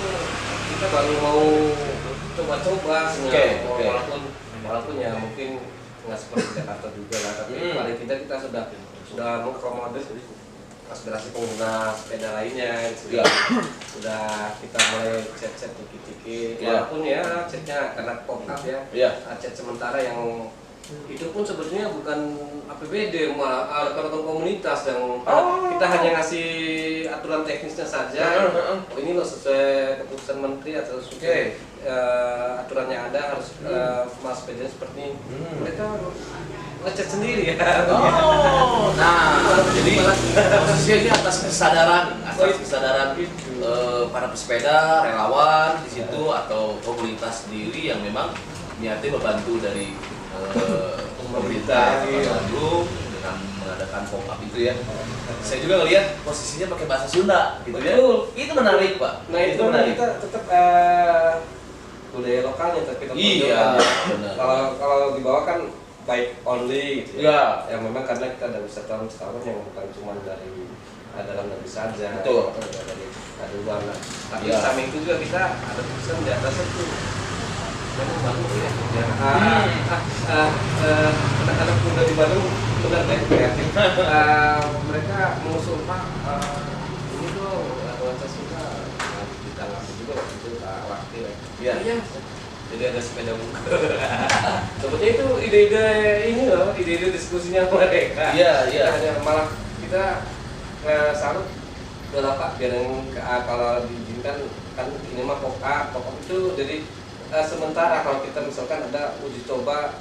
kita baru mau coba-coba. Walaupun ya mungkin nggak seperti Jakarta juga lah, tapi paling tidak kita sudah mengakomodir aspirasi pengguna sepeda lainnya gitu. Sudah kita mulai chat dikit-dikit, walaupun ya chatnya karena pop-up ya, chat sementara yang itu pun sebetulnya bukan APBD, malah karton komunitas yang kita hanya ngasih aturan teknisnya saja. Oh ini loh sesuai keputusan menteri atau sesuai aturan yang ada harus mas sepeda seperti ini. Mereka ngechat sendiri ya. Nah, jadi posisinya ini atas kesadaran para pesepeda, relawan di situ atau komunitas sendiri yang memang niatnya membantu dari pemerintah Bandung dengan mengadakan pop-up itu ya. Saya juga ngelihat posisinya pakai bahasa Sunda gitu ya. Itu menarik Pak. Nah itu menarik. Kita tetap budaya lokalnya tapi tetap benar. Kalau dibawa kan baik only gitu ya. Yang memang karena kita ada wisatawan yang bukan cuma dari dalam negeri saja. Betul. Dari luar. Tapi samping itu juga kita ada tulisan di atas itu. Memang Bandung ya. Anak-anak muda di Bandung benar deh kreatif. Mereka mengusul Pak, ini tuh nuansa Sunda ditanggapi juga waktu itu Pak Wakil ya. Iya. Jadi ada sepeda buka. Sebetulnya itu ide-ide ini loh, ide-ide diskusinya mereka. Iya. Malah kita salut udah Pak, biar kalau diizinkan kan ini mah pop-up itu jadi sementara kalau kita misalkan ada uji coba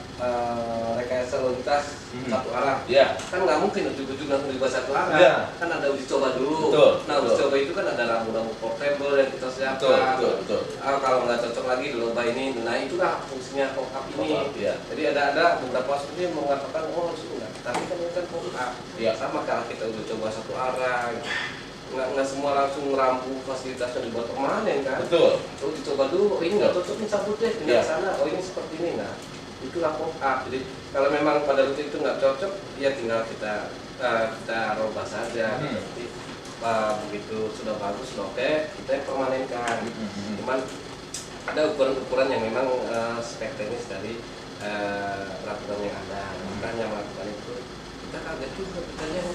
rekayasa lalu lintas satu arah, kan nggak mungkin ujuk-ujuk langsung dibuat satu arah, kan ada uji coba dulu. Uji coba itu kan ada rambu-rambu portable yang kita siapkan. Kalau nggak cocok lagi di lomba ini, nah itulah fungsinya pop-up ini. Jadi ada beberapa studi yang mengatakan harus enggak, tapi kan ini kan pop-up. Sama kalau kita uji coba satu arah. Nggak semua langsung merampu fasilitasnya dibuat permanen kan. Betul. Dicoba dulu, ini nggak cocok nih cabut deh, pindah ke sana. Oh ini seperti ini, nah itu langsung up. Jadi kalau memang pada rute itu nggak cocok, ya tinggal kita robah saja. Nanti begitu sudah bagus, sudah oke, kita permanenkan. Cuman ada ukuran-ukuran yang memang spek teknis dari peraturan yang ada. Makanya melakukan itu kita kaget juga, kita lihat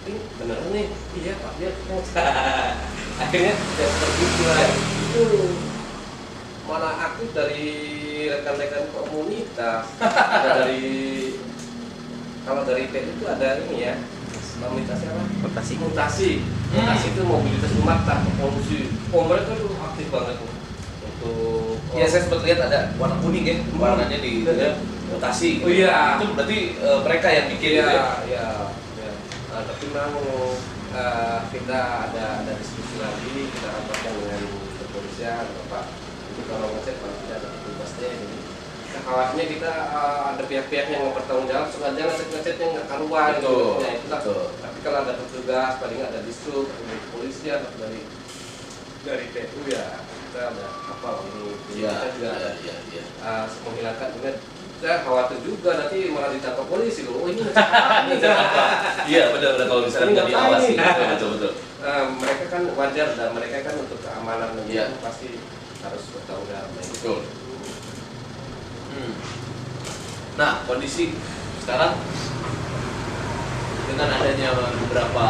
ini beneran nih, iya Pak, dia akhirnya ya seperti itu lah. Itu malah aktif dari rekan-rekan komunitas. Ada dari kalau dari PET itu ada ini ya, komunitasnya apa? Mutasi itu mobilitas umat tanpa polusi. Mereka tuh aktif banget untuk. Ya saya sempat lihat ada warna kuning ya, warnanya di mutasi. Oh iya. Itu berarti mereka yang bikin itu ya. Iya. Tapi memang kita ada diskusi lagi, kita rapatkan dengan kepolisian, Bapak. Itu kalau ngecek kalau tidak ada petugasnya, jadi khawatirnya kita ada pihak-pihak yang mempertanggungjawab sengaja ngecek yang nggak keluar gitu. Ya, itulah. Tapi kalau ada petugas, paling nggak ada distrik, dari kepolisian atau dari PU ya kita ada apa ini. Iya. Kita juga ada Iya. menghilangkan ini. Saya khawatir juga nanti malah ditangkap polisi loh. Oh ini Iya benar kalau misalnya nggak diawasi. Betul. Mereka kan wajar dan mereka kan untuk keamanan Iya. pasti harus bertanggung jawab. Betul. Nah kondisi sekarang dengan adanya beberapa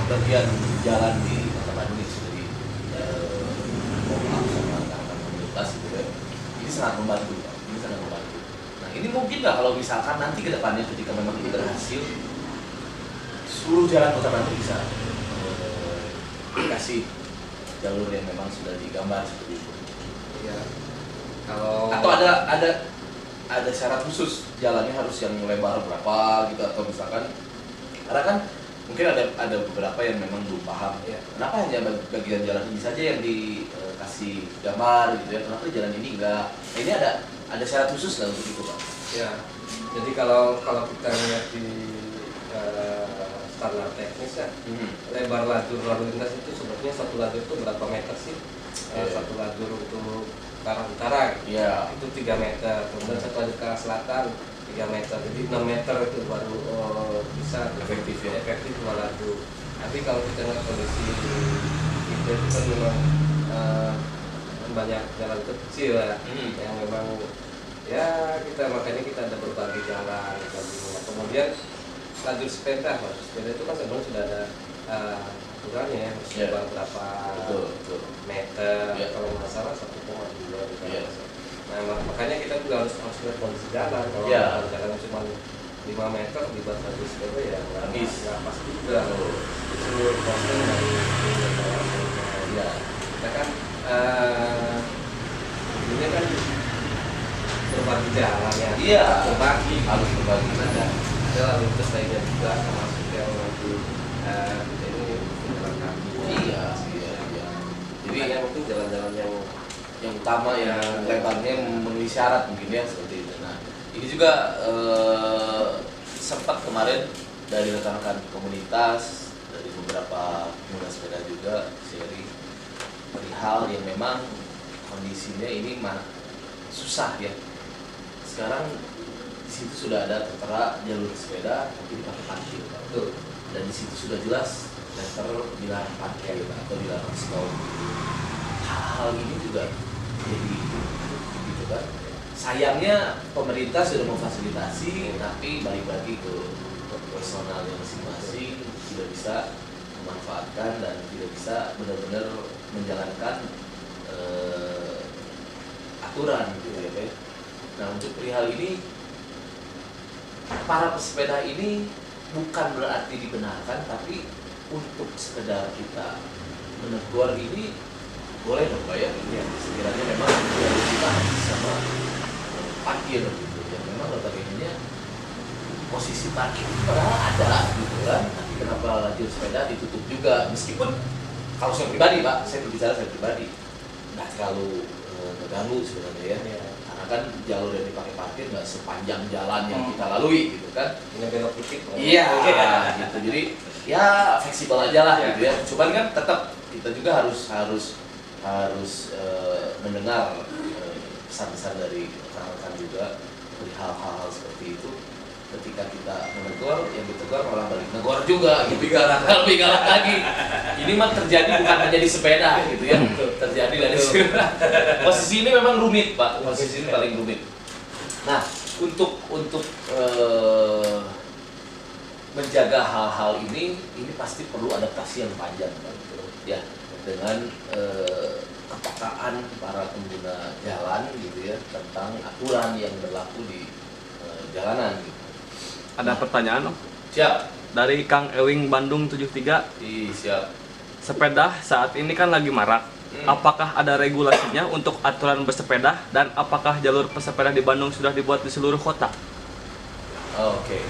bagian jalan di Kota Bandung ini sudah di sama rekan-rekan komunitas gitu ya, ini sangat membantu. Nah ini mungkin nggak kalau misalkan nanti ke depannya ketika memang ini berhasil, seluruh jalan Kota Bandung bisa dikasih jalur yang memang sudah digambar seperti itu. Iya. Kalau Atau ada syarat khusus jalannya harus yang lebar berapa gitu, atau misalkan karena kan mungkin ada beberapa yang memang belum paham ya kenapa hanya bagian jalan ini saja yang dikasih gambar gitu ya, kenapa di jalan ini enggak. Nah, ini ada syarat khusus nggak untuk itu Pak? ya, jadi kalau kita lihat di standar teknis ya, lebar lajur lalu lintas itu sebetulnya satu lajur itu berapa meter sih? Satu lajur untuk ke arah utara itu 3 meter, kemudian satu lajur ke arah selatan 3 meter, jadi 6 meter itu baru bisa efektif 2 lajur. Tapi kalau kita lihat kondisi itu kan memang banyak jalan kecil ya, yang memang ya makanya kita ada berbagai jalan. Kemudian lajur sepeda itu kan sebenarnya sudah ada aturannya ya, harus lebar berapa meter, kalau nggak salah 1,2 gitu. Nah makanya kita juga harus lihat kondisi jalan. Kalau jalan cuma 5 meter dibuat lajur sepeda ya nggak pas juga. Itu kosong dari kita kan ini kan berbagi jalan ya. Iya. Harus berbagi. Ada lalu lintas lainnya juga, termasuk yang nanti kita ini jalan kaki. Iya. Jadi yang penting jalan-jalan yang utama yang lebarnya memenuhi syarat mungkin ya seperti itu. Nah ini juga sempat kemarin dari rekan-rekan komunitas, dari beberapa pengguna sepeda juga sharing perihal yang memang kondisinya ini susah ya. Sekarang di situ sudah ada tertera jalur sepeda tapi dipakai parkir, betul. Dan di situ sudah jelas letter dilarang parkir atau dilarang stop. Hal-hal ini juga jadi gitu kan. Sayangnya pemerintah sudah memfasilitasi, tapi balik lagi ke personal yang masing-masing tidak bisa memanfaatkan dan tidak bisa benar-benar menjalankan aturan gitu ya. Nah untuk perihal ini para pesepeda ini bukan berarti dibenarkan, tapi untuk sekedar kita menegur ini boleh dong Pak ya. Sekiranya memang kita sama parkir gitu ya, memang notabene posisi parkir padahal ada gitu kan, tapi kenapa lajur sepeda ditutup juga, meskipun kalau saya pribadi Pak, saya berbicara saya pribadi nggak terlalu terganggu sebenarnya ya. Karena kan jalur yang dipakai parkir nggak sepanjang jalan yang kita lalui gitu kan. Ini belok titik. Iya gitu, jadi ya fleksibel aja lah gitu ya. Cuman kan tetap kita juga harus mendengar pesan-pesan dari rekan-rekan juga dari hal-hal seperti itu. Ketika kita menegur, yang ditegur malah balik negor juga, gitu lebih galak lagi. Ini mah terjadi bukan hanya di sepeda, gitu ya. Terjadi dari posisi ini memang rumit, Pak. Posisi ini paling rumit. Nah, untuk menjaga hal-hal ini pasti perlu adaptasi yang panjang, Pak. Ya, dengan kepekaan para pengguna jalan, gitu ya, tentang aturan yang berlaku di jalanan. Gitu. Ada pertanyaan, Om? Siap. Dari Kang Ewing Bandung 73. Siap. Sepeda saat ini kan lagi marak. Apakah ada regulasinya untuk aturan bersepeda dan apakah jalur pesepeda di Bandung sudah dibuat di seluruh kota? Oke.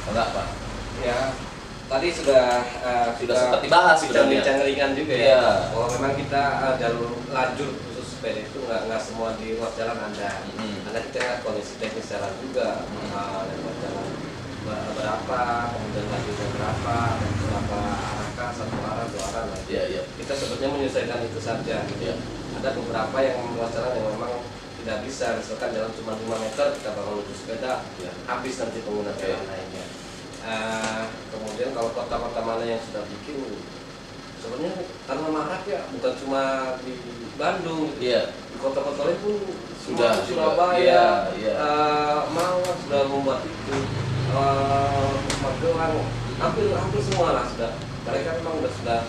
Enggak, Pak. Ya, tadi sudah sempat dibahas sebenarnya. bincang ringan juga Iya. ya. Bahwa memang kita jalur lajur khusus sepeda itu nggak semua di ruas jalan ada. Karena kita lihat kondisi teknis jalan juga, ruas jalan berapa, kemudian lajurnya berapa, dan berapa arah, satu arah, dua arah lah. Iya. Kita sebetulnya menyesuaikan itu saja. Gitu. Iya. Ada beberapa yang ruas jalan yang memang tidak bisa, misalkan jalan cuma 5 meter kita bakal menuju sepeda, Iya. habis nanti pengguna jalan lainnya. Kemudian kalau kota-kota mana yang sudah bikin, sebenarnya karena marak ya, bukan cuma di Bandung, Iya. di kota-kota lain pun Sudah, Surabaya, iya. Malang sudah membuat itu, Magelang, hampir semua lah sudah. Mereka memang sudah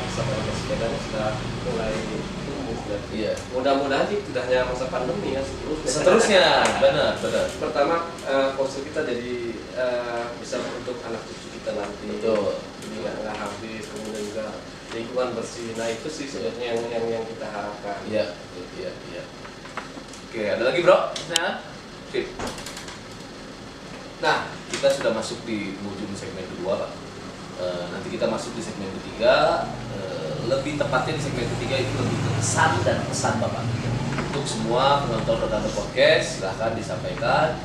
sepeda sudah mulai tumbuh. Iya. Mudah-mudahan sih tidak hanya masa pandemi ya, Seterusnya, benar. Pertama, posisi kita jadi bisa untuk anak cucu kita nanti. Betul. Ini nggak habis, kemudian juga lingkungan bersih. Nah itu sih sebetulnya yang kita harapkan. Iya. Oke, ada lagi, Bro? Sip. Nah, kita sudah masuk di ujung segmen kedua, Pak. Nanti kita masuk di segmen ketiga. Lebih tepatnya di segmen ketiga itu lebih ke kesan dan pesan, Bapak. Untuk semua penonton Roda Podcast, silahkan disampaikan.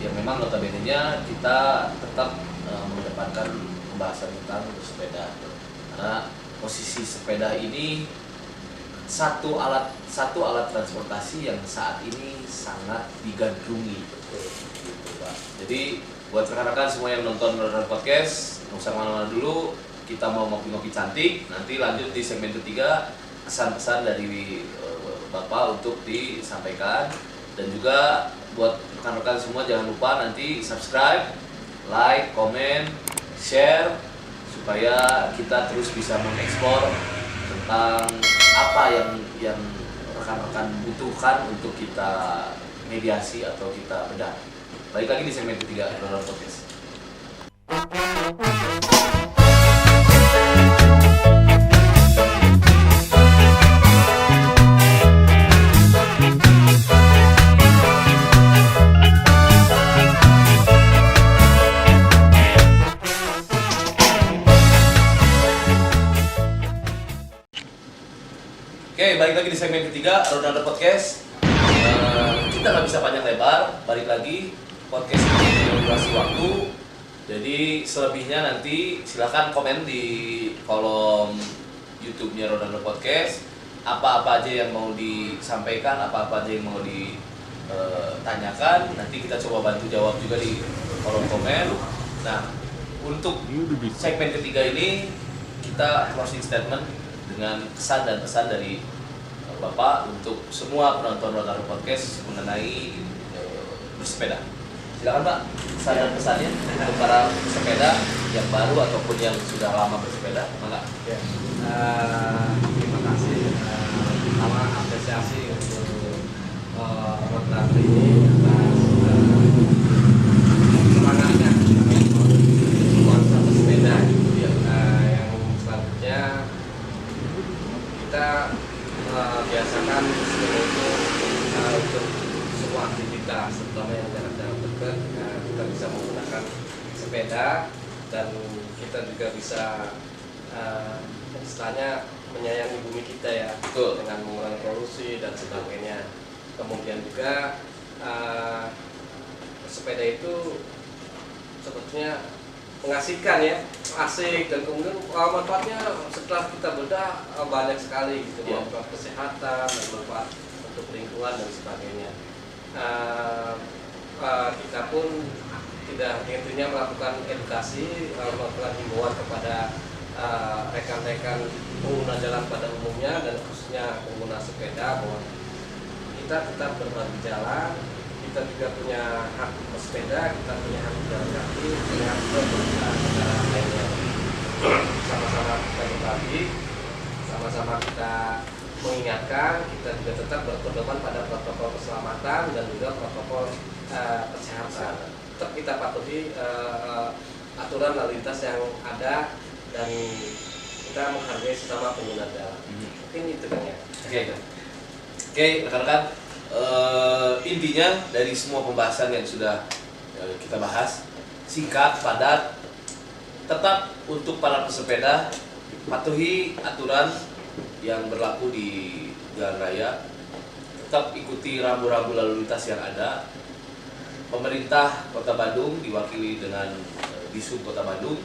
Yang memang notabene-nya kita tetap mengedepankan pembahasan tentang bersepeda. Karena posisi sepeda ini satu alat transportasi yang saat ini sangat digandrungi. Gitu, Pak. Jadi buat rekan-rekan semua yang nonton Roda Podcast, nggak usah kemana-mana dulu. Kita mau ngopi-ngopi cantik. Nanti lanjut di segmen ketiga, kesan-pesan dari Bapak untuk disampaikan. Dan juga buat rekan-rekan semua jangan lupa nanti subscribe, like, komen, share supaya kita terus bisa mengekspor tentang apa yang rekan-rekan butuhkan untuk kita mediasi atau kita bedah. Balik lagi di segmen ketiga Roda Podcast. Oke, balik lagi di segmen ketiga Roda Podcast. Kita nggak bisa panjang lebar, balik lagi podcast ini durasi waktu. Jadi selebihnya nanti silakan komen di kolom YouTube-nya Roda Podcast. Apa-apa aja yang mau disampaikan, apa-apa aja yang mau ditanyakan, nanti kita coba bantu jawab juga di kolom komen. Nah, untuk segmen ketiga ini kita closing statement dengan kesan dan pesan dari Bapak untuk semua penonton Roda Podcast mengenai bersepeda. Silakan, Pak, pesan dan pesannya untuk para pesepeda yang baru ataupun yang sudah lama bersepeda. Mangga. Ya. Terima kasih. Pertama apresiasi untuk Roda ini atas semangatnya konsep sepeda. Yang selanjutnya kita biasakan sepeda itu untuk semua aktivitas, terutama yang jarak-jarak dekat, kita bisa menggunakan sepeda dan kita juga bisa istilahnya menyayangi bumi kita ya. Betul. Dengan mengurangi polusi dan sebagainya. Kemudian juga sepeda itu sebetulnya mengasihkan ya, asik, dan kemudian manfaatnya setelah kita bedah banyak sekali gitu, Ya. manfaat kesehatan dan manfaat untuk lingkungan dan sebagainya. Kita pun tidak intinya melakukan edukasi, melakukan himbauan kepada rekan-rekan pengguna jalan pada umumnya dan khususnya pengguna sepeda bahwa kita tetap berbagi jalan, kita juga punya hak bersepeda, kita punya hak berjalan kaki, punya hak berpengguna kendaraan lainnya. Sama-sama kita berbagi, sama-sama kita mengingatkan, kita juga tetap berpedoman pada protokol keselamatan dan juga protokol kesehatan. Tetap kita patuhi aturan lalu lintas yang ada dan kita menghargai sesama pengguna jalan. Mungkin itu kan ya. Oke, rekan-rekan, intinya dari semua pembahasan yang sudah kita bahas, singkat, padat, tetap untuk para pesepeda patuhi aturan yang berlaku di jalan raya, tetap ikuti rambu-rambu lalu lintas yang ada. Pemerintah Kota Bandung diwakili dengan Disub Kota Bandung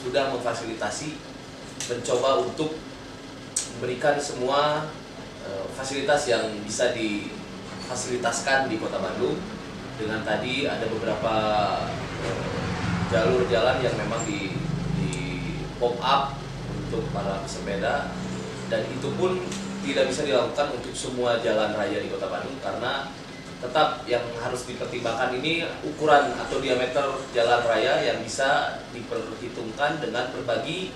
sudah memfasilitasi, mencoba untuk memberikan semua fasilitas yang bisa difasilitaskan di Kota Bandung. Dengan tadi ada beberapa jalur jalan yang memang di pop up untuk para pesepeda, dan itu pun tidak bisa dilakukan untuk semua jalan raya di Kota Bandung karena tetap yang harus dipertimbangkan ini ukuran atau diameter jalan raya yang bisa diperhitungkan dengan berbagi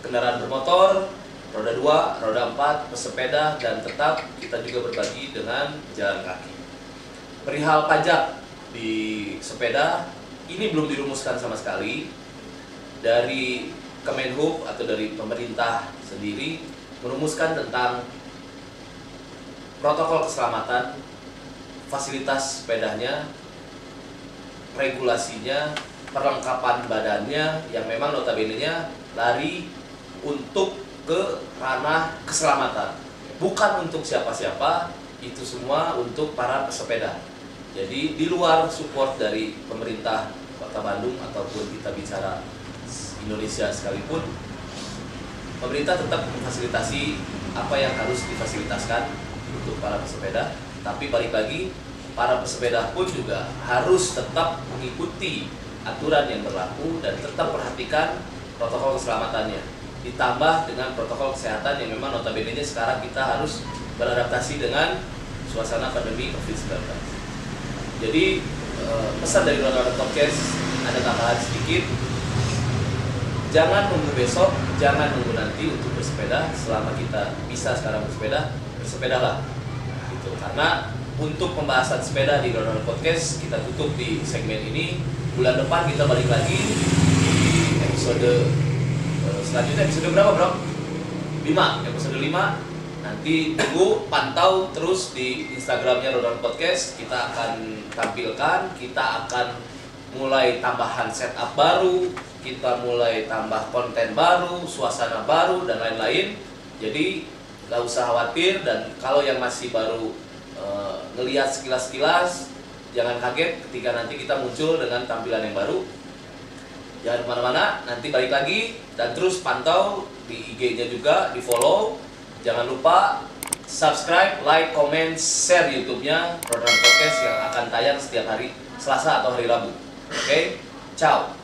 kendaraan bermotor, roda 2, roda 4, pesepeda, dan tetap kita juga berbagi dengan jalan kaki. Perihal pajak di sepeda ini belum dirumuskan sama sekali. Dari Kemenhub atau dari pemerintah sendiri merumuskan tentang protokol keselamatan, fasilitas sepedanya, regulasinya, perlengkapan badannya yang memang notabene-nya lari untuk ke ranah keselamatan, bukan untuk siapa-siapa, itu semua untuk para pesepeda. Jadi di luar support dari pemerintah Kota Bandung ataupun kita bicara Indonesia sekalipun, pemerintah tetap memfasilitasi apa yang harus difasilitaskan untuk para pesepeda, tapi balik lagi para pesepeda pun juga harus tetap mengikuti aturan yang berlaku dan tetap perhatikan protokol keselamatannya, ditambah dengan protokol kesehatan yang memang notabene-nya sekarang kita harus beradaptasi dengan suasana pandemi COVID-19. Jadi pesan dari Ronaldo Podcast ada tambahan sedikit, jangan nunggu besok, jangan nunggu nanti untuk bersepeda. Selama kita bisa sekarang bersepeda, bersepedalah. Gitu. Karena untuk pembahasan sepeda di Ronaldo Podcast kita tutup di segmen ini. Bulan depan kita balik lagi di episode selanjutnya. Episode berapa, Bro? 5, episode 5. Nanti tunggu, pantau terus di Instagramnya Ronaldo Podcast. Kita akan tampilkan, kita akan mulai tambahan setup baru, kita mulai tambah konten baru, suasana baru, dan lain-lain. Jadi gak usah khawatir, dan kalau yang masih baru ngelihat sekilas-sekilas, jangan kaget ketika nanti kita muncul dengan tampilan yang baru. Jangan kemana-mana, nanti balik lagi, dan terus pantau di IG-nya juga, di follow. Jangan lupa subscribe, like, comment, share YouTube-nya Ronaldo Podcast yang akan tayang setiap hari Selasa atau hari Rabu. Oke, ciao.